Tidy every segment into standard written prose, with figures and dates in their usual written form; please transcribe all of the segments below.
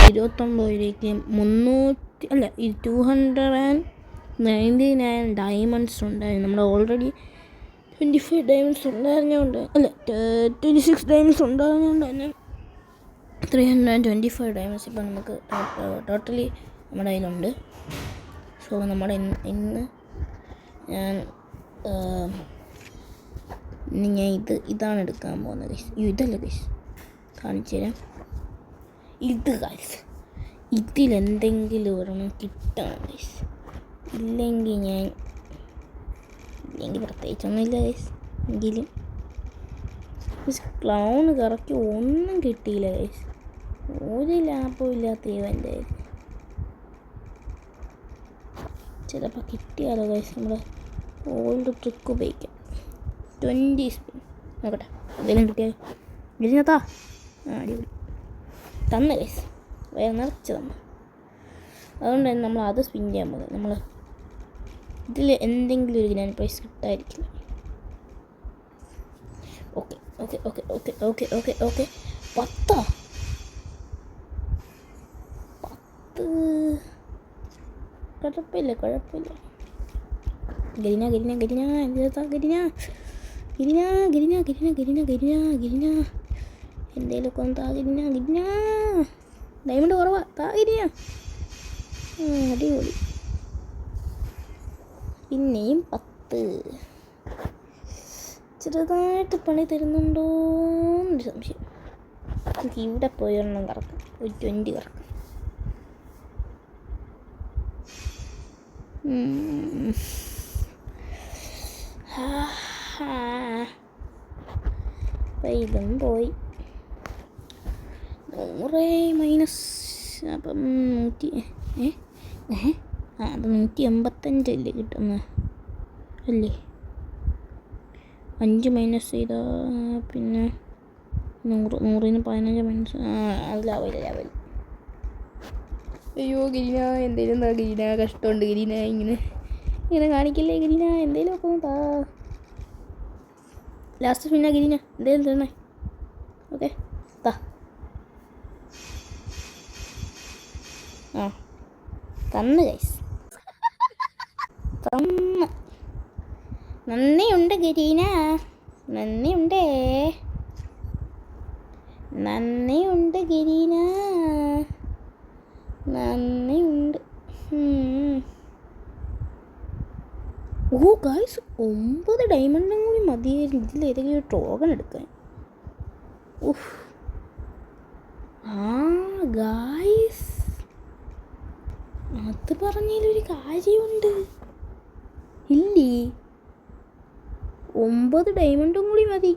ഇരുപത്തൊമ്പതിലേക്ക് 299 diamonds ഉണ്ടായിരുന്നു. നമ്മൾ already 25 diamonds ഉണ്ടായിരുന്നതുകൊണ്ട് 26 diamonds ഉണ്ടായിരുന്നതുകൊണ്ട് തന്നെ 325 ഡയമണ്ട്സ് ഇപ്പോൾ നമുക്ക് ടോട്ടലി നമ്മുടെ കയ്യിലുണ്ട്. സോ നമ്മുടെ ഇന്ന് ഞാൻ ഇതാണ് എടുക്കാൻ പോകുന്നത് ഗൈസ്. ഇതല്ല ഗൈസ്, കാണിച്ചു തരാം. ഇത് ഗൈസ്, ഇതിലെന്തെങ്കിലും ഒരെണ്ണം കിട്ടണം ഗൈസ്. ഇല്ലെങ്കിൽ പ്രത്യേകിച്ചൊന്നുമില്ല ഗൈസ്. എങ്കിലും ക്ലൗൺ കറക്കി ഒന്നും കിട്ടിയില്ല ഗൈസ്. ഒരു ലാഭവും ഇല്ലാത്ത ഇവൻ്റെ ചിലപ്പോൾ കിട്ടിയാലോ ഗൈസ്. നമ്മുടെ ഓൾഡ് ട്രിക്ക് ഉപയോഗിക്കാം. 20 സ്പിൻ നോക്കട്ടെ, എന്തെങ്കിലും കിട്ടിയാൽ വിരിഞ്ഞത്താ അടിപൊളി തന്ന് ഗൈസ്. വേറെ നിറച്ച് തന്നു. അതുകൊണ്ട് തന്നെ നമ്മൾ അത് സ്പിൻ ചെയ്യാൻ പോകുന്നത്. നമ്മൾ ഇതിൽ എന്തെങ്കിലും ഒരു ഗ്രാൻഡ് പ്രൈസ് കിട്ടായിരിക്കില്ല. ഓക്കെ 10 കുഴപ്പമില്ല. ഗരിന എന്തേലൊക്കെ ഒന്ന് താ ഗരിന. ഡയമണ്ട് കുറവാ, താ ഗരിന. അടിപൊളി. പിന്നെയും 10. ചെറുതായിട്ട് പണി തരുന്നുണ്ടോന്നൊരു സംശയം. എനിക്ക് ഇവിടെ പോയി ഒരെണ്ണം കറക്കാം, ഒരു 20 കറക്കാം. ഇതും പോയി. 100 മൈനസ് അപ്പം 185 അല്ലേ കിട്ടുന്നത് അല്ലേ? 5 മൈനസ് ചെയ്താൽ പിന്നെ 100ന് 15 മൈനസ് അത് ലാഭമില്ല. അയ്യോ ഗിരിന, എന്തേലും താ ഗിരിന. കഷ്ടമുണ്ട് ഗിരിന, ഇങ്ങനെ കാണിക്കല്ലേ ഗിരിന. എന്തേലും ഒക്കെ താ. ലാസ്റ്റ് പിന്നെ ഗിരിന എന്തേലും തരണേ. ഓക്കെ താ. തന്ന് ഗൈസ്, തന്ന്. നന്ദിയുണ്ട് ഗിരീന, നന്ദിയുണ്ട് ഗിരീന, നന്ദിയുണ്ട്. ഓ ഗൈസ്, 9 ഡയമണ്ടും കൂടി മതിയായിരുന്നു ഇതിലേതെങ്കിലും ഒരു ടോക്കൺ എടുക്കാൻ. ഗൈസ്, അത് പറഞ്ഞതിലൊരു കാര്യമുണ്ട് ഇല്ലേ? 9 ഡയമണ്ടും കൂടി മതി.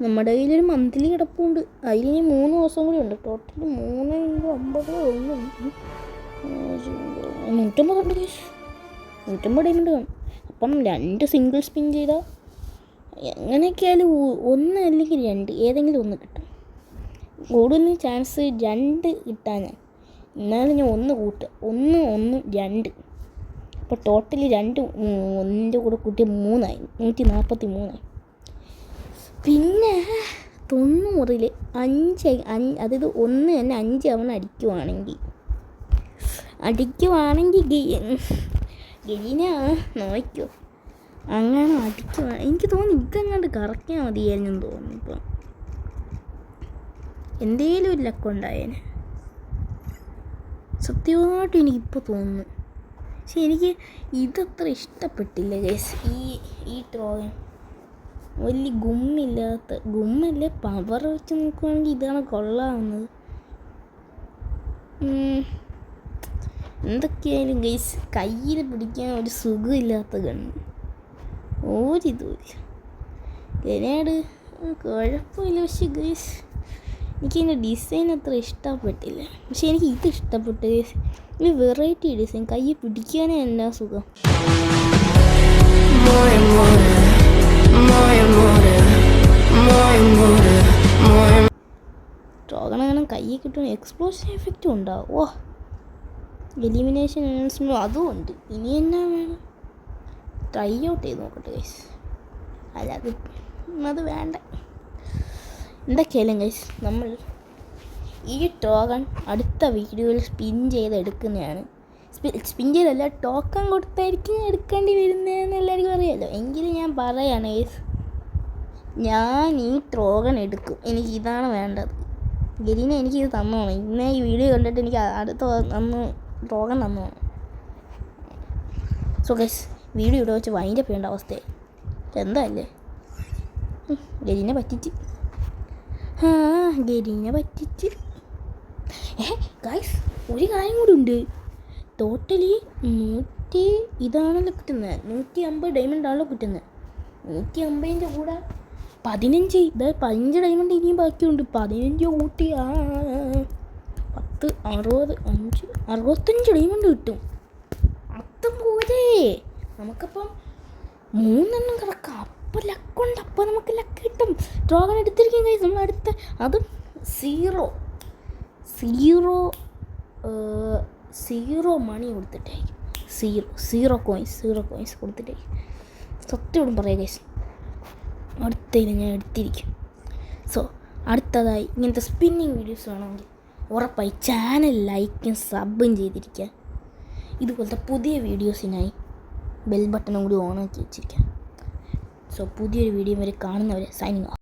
നമ്മുടെ കയ്യിലൊരു മന്ത്ലി കിടപ്പുണ്ട്. അതിന് 3 ദിവസം കൂടി ഉണ്ട്. ടോട്ടൽ 3 × 50 150 ഉണ്ട് ഗൈസ്. 150 ഡയമണ്ട് കാണും. അപ്പം 2 സിംഗിൾ സ്പിൻ ചെയ്താൽ എങ്ങനെയൊക്കെയായാലും 1 അല്ലെങ്കിൽ 2 ഏതെങ്കിലും 1 കിട്ടും. കൂടുതൽ ചാൻസ് 2 കിട്ടാൻ. എന്നാലും ഞാൻ 1 കൂട്ടുക. 1 2. അപ്പോൾ ടോട്ടലി 2 1ൻ്റെ കൂടെ കൂട്ടി 3ആയി. 143ആയി. പിന്നെ 90-ൽ 5 അതായത് 1 തന്നെ 5 തവണ അടിക്കുവാണെങ്കിൽ ഗരീന നോക്കോ. അങ്ങനെ അടിക്കുവാണ്. എനിക്ക് തോന്നി ഇതങ്ങാണ്ട് കറക്കാൻ മതിയായിരുന്നു തോന്നുന്നു. ഇപ്പം എന്തേലും ഒരു ലക്കുണ്ടായേനെ സത്യമായിട്ടും എനിക്കിപ്പോൾ തോന്നുന്നു. പക്ഷെ എനിക്ക് ഇതത്ര ഇഷ്ടപ്പെട്ടില്ല ഗൈസ്. ഈ ട്രോയൻ വലിയ ഗുമ്മല്ലേ. പവർ വെച്ച് നോക്കുവാണെങ്കിൽ ഇതാണ് കൊള്ളാവുന്നത്. എന്തൊക്കെയായാലും ഗൈസ്, കയ്യിൽ പിടിക്കാൻ ഒരു സുഖമില്ലാത്ത ഗണ്ണ്. ഒരിതുമില്ല. ഗ്രനേഡ് കുഴപ്പമില്ല. പക്ഷേ ഗൈസ്, എനിക്കതിൻ്റെ ഡിസൈൻ അത്ര ഇഷ്ടപ്പെട്ടില്ല. പക്ഷെ എനിക്ക് ഇത് ഇഷ്ടപ്പെട്ടു ഗൈസ്. ഒരു വെറൈറ്റി ഡിസൈൻ, കൈ പിടിക്കാനേ എന്നാ സുഖം. ട്രോഗണങ്ങനെ കയ്യിൽ കിട്ടുന്ന എക്സ്പ്ലോഷൻ എഫക്റ്റും ഉണ്ടാവും. എലിമിനേഷൻ അനൗൺസ്മെൻറ്റ് അതും ഉണ്ട്. ഇനി എന്നാ വേണം? ട്രൈ ഔട്ട് ചെയ്ത് നോക്കട്ടെ ഗൈസ്. അല്ല അത് വേണ്ട. എന്തൊക്കെയായാലും ഗൈസ്, നമ്മൾ ഈ ടോക്കൺ അടുത്ത വീഡിയോയിൽ സ്പിൻ ചെയ്തെടുക്കുന്നതാണ്. സ്പിൻ ചെയ്തല്ല, ടോക്കൺ കൊടുത്തായിരിക്കും എടുക്കേണ്ടി വരുന്നതെന്ന് എല്ലാവർക്കും അറിയാമല്ലോ. എങ്കിലും ഞാൻ പറയുകയാണ് ഗൈസ്, ഞാൻ ഈ ടോക്കൺ എടുക്കും. എനിക്ക് ഇതാണ് വേണ്ടത്. ഗരീന എനിക്കിത് തന്നോണം. ഇന്നേ ഈ വീഡിയോ കണ്ടിട്ട് എനിക്ക് അടുത്ത ടോക്കൺ തന്നോണം. സോ ഗൈസ്, വീഡിയോ ഇവിടെ വെച്ച് വൈൻഡപ്പ് ചെയ്യേണ്ട അവസ്ഥയായി. എന്താല്ലേ, ഗരീനെ പറ്റിച്ച്. ഗരീനെ പറ്റിച്ച്. ഗൈസ്, ഒരു കാര്യം കൂടി ഉണ്ട്. ടോട്ടലി 100 ഇതാണല്ലോ കിട്ടുന്നത്. 150 ഡയമണ്ടാണല്ലോ കിട്ടുന്നത്. 150ൻ്റെ കൂടെ 15 ഡയമണ്ട് ഇനിയും ബാക്കിയുണ്ട്. 15 കൂട്ടി 10, 60, 65 ഡയമണ്ട് കിട്ടും. അതും പോരെ നമുക്കപ്പം 3 കിടക്കാം. അപ്പോൾ ലക്കുണ്ട്. അപ്പോൾ നമുക്ക് ലക്ക് കിട്ടും. ഡ്രോഗൺ എടുത്തിരിക്കും ഗൈസ് നമ്മൾ അടുത്ത. അതും 0 മണി കൊടുത്തിട്ടായിരിക്കും. 0 കോയിൻസ് കൊടുത്തിട്ടായിരിക്കും. സത്യോടും പറയാം ഗൈസ്, അടുത്തതിന് ഞാൻ എടുത്തിരിക്കും. സോ അടുത്തതായി ഇങ്ങനത്തെ സ്പിന്നിങ് വീഡിയോസ് വേണമെങ്കിൽ ഉറപ്പായി ചാനൽ ലൈക്കും സബും ചെയ്തിരിക്കുക. ഇതുപോലത്തെ പുതിയ വീഡിയോസിനായി ബെൽ ബട്ടണും കൂടി ഓണാക്കി വെച്ചിരിക്കുക. സോ പുതിയൊരു വീഡിയോ വരെ കാണുന്നവരെ സൈനിങ് ഓഫ്.